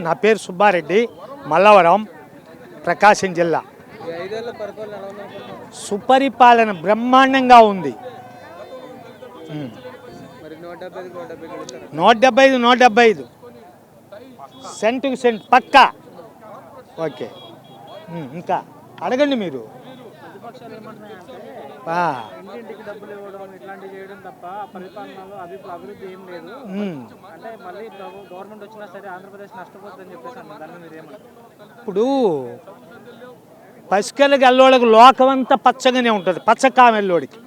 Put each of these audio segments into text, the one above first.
నా పేరు సుబ్బారెడ్డి, మల్లవరం, ప్రకాశం జిల్లా. సుపరిపాలన బ్రహ్మాండంగా ఉంది. 175 సెంటుకు సెంట్ పక్కా. ఓకే, ఇంకా అడగండి మీరు. ఇంటింటికి డబ్బులు ఇవ్వడం ఇట్లాంటివి చేయడం తప్ప పరిపాలనలో అభివృద్ధి ఏం లేదు. అంటే మళ్ళీ గవర్నమెంట్ వచ్చినా సరే ఆంధ్రప్రదేశ్ నష్టపోతుందని చెప్పేసి దాన్ని మీరు ఏమంటారు? ఇప్పుడు పసికల గల్లోడికి లోకమంతా పచ్చగానే ఉంటుంది. పచ్చకామెల్లోడికి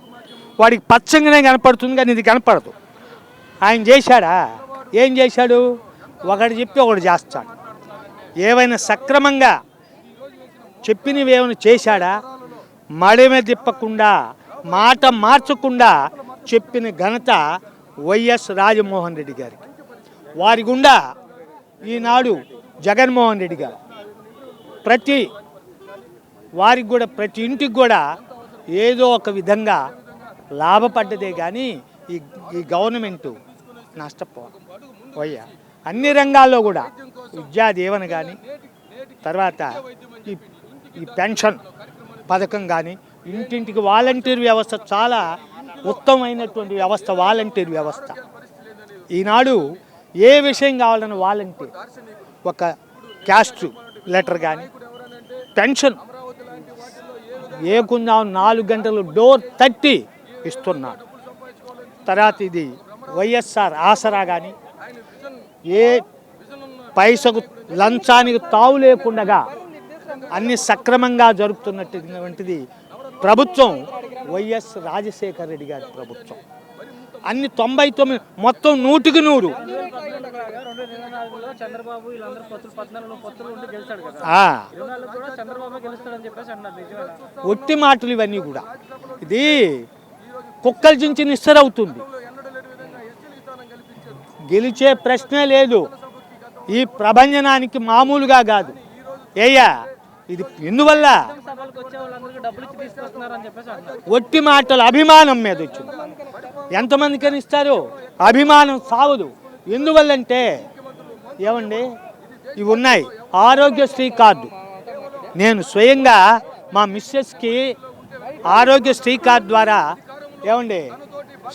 వాడికి పచ్చగానే కనపడుతుంది, కానీ ఇది కనపడదు. ఆయన చేశాడా? ఏం చేశాడు? ఒకటి చెప్పి ఒకటి చేస్తాడు. ఏవైనా సక్రమంగా చెప్పినవి ఏమైనా చేశాడా? మడిమే తిప్పకుండా, మాట మార్చకుండా చెప్పిన ఘనత వైఎస్ రాజమోహన్ రెడ్డి గారికి. వారి గుండా ఈనాడు జగన్మోహన్ రెడ్డి గారు వారికి కూడా ప్రతి ఇంటికి కూడా ఏదో ఒక విధంగా లాభపడ్డదే కానీ ఈ గవర్నమెంటు నష్టపోయా. అన్ని రంగాల్లో కూడా విద్యా దీవెన కానీ, తర్వాత ఈ పెన్షన్ పథకం కానీ, ఇంటింటికి వాలంటీర్ వ్యవస్థ చాలా ఉత్తమమైనటువంటి వ్యవస్థ. వాలంటీర్ వ్యవస్థ ఈనాడు ఏ విషయం కావాలని వాలంటీర్, ఒక క్యాస్ట్ లెటర్ కానీ, పెన్షన్ ఏకుందాం 4 గంటలు డోర్ తట్టి ఇస్తున్నాడు. తర్వాత ఇది వైఎస్ఆర్ ఆసరా కానీ, ఏ పైసకు లంచానికి తావు లేకుండా అన్ని సక్రమంగా జరుపుతున్నటువంటిది ప్రభుత్వం వైఎస్ రాజశేఖర రెడ్డి గారి ప్రభుత్వం. అన్ని 99 మొత్తం 100కి 100. ఒట్టి మాటలు ఇవన్నీ కూడా. ఇది కుక్కలు చించి నిస్తరవుతుంది. గెలిచే ప్రశ్నే లేదు ఈ ప్రభంజనానికి, మామూలుగా కాదు. ఇది ఎందువల్ల? ఒట్టి మాటలు అభిమానం మీద వచ్చింది. ఎంతమందికని ఇస్తారు? అభిమానం సావదు. ఎందువల్లంటే ఏమండి, ఇవి ఉన్నాయి. ఆరోగ్యశ్రీ కార్డు. నేను స్వయంగా మా మిస్సెస్కి ఆరోగ్యశ్రీ కార్డు ద్వారా ఏమండి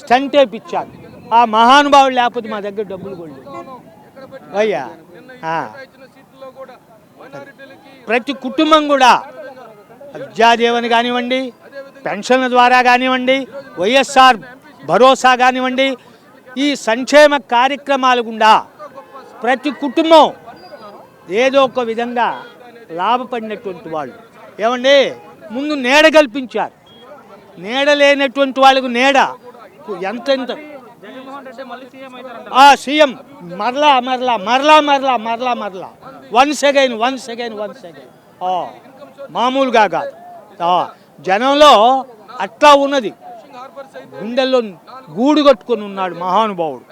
స్టంట్ వేయించాను. ఆ మహానుభావుడు లేకపోతే మా దగ్గర డబ్బులు కొళ్ళు అయ్యా. ప్రతి కుటుంబం కూడా విద్యాదీవెన కానివ్వండి, పెన్షన్ల ద్వారా కానివ్వండి, వైఎస్ఆర్ భరోసా కానివ్వండి, ఈ సంక్షేమ కార్యక్రమాలు గుండా ప్రతి కుటుంబం ఏదో ఒక విధంగా లాభపడినటువంటి వాళ్ళు. ఏమండి, ముందు నీడ కల్పించారు. నీడ లేనటువంటి వాళ్ళకు నీడ ఎంతెంత సీఎం మరలా మరలా మరలా మరలా మరలా మరలా వన్స్ అగైన్ మామూలుగా కాదు. జనంలో అట్లా ఉన్నది. గుండెల్లో గూడు కట్టుకొని ఉన్నాడు మహానుభావుడు.